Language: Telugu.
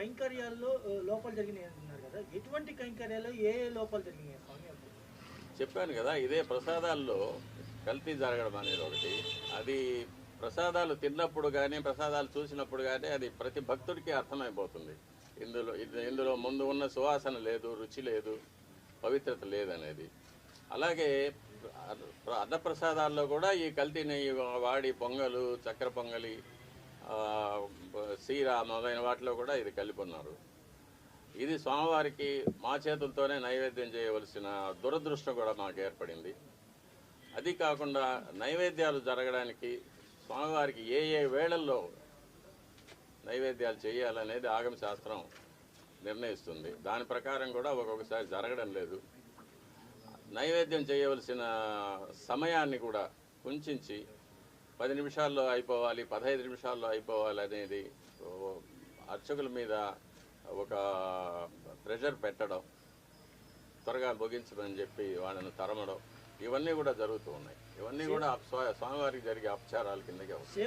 కైంకర్యాల్లో లోపాలు జరిగినాయి అంటున్నారు కదా, ఎటువంటి కైంకర్యాల్లో ఏ ఏ లోపాలు జరిగినాయి స్వామి? చెప్పాను కదా, ఇదే ప్రసాదాల్లో కల్తీ జరగడం అనేది ఒకటి. అది ప్రసాదాలు తిన్నప్పుడు కానీ ప్రసాదాలు చూసినప్పుడు కానీ అది ప్రతి భక్తుడికి అర్థమైపోతుంది. ఇందులో ముందు ఉన్న సువాసన లేదు, రుచి లేదు, పవిత్రత లేదనేది. అలాగే అన్నప్రసాదాల్లో కూడా ఈ కల్తీ నెయ్యి వాడి పొంగలు, చక్కెర పొంగలి, సీర మొదలైన వాటిలో కూడా ఇది కలిపి ఉన్నారు. ఇది స్వామివారికి మా చేతులతోనే నైవేద్యం చేయవలసిన దురదృష్టం కూడా మాకు ఏర్పడింది. అది కాకుండా నైవేద్యాలు జరగడానికి స్వామివారికి ఏ ఏ వేళల్లో నైవేద్యాలు చేయాలనేది ఆగమ శాస్త్రం నిర్ణయిస్తుంది. దాని ప్రకారం కూడా ఒక్కొక్కసారి జరగడం లేదు. నైవేద్యం చేయవలసిన సమయాన్ని కూడా కుంచించి 10 నిమిషాల్లో అయిపోవాలి, 15 నిమిషాల్లో అయిపోవాలి అనేది అర్చకుల మీద ఒక ప్రెషర్ పెట్టడం, త్వరగా ముగించమని చెప్పి వాళ్ళని తరమడం, ఇవన్నీ కూడా జరుగుతూ ఉన్నాయి. ఇవన్నీ కూడా స్వామివారికి జరిగే అపచారాల కిందకే వస్తాయి.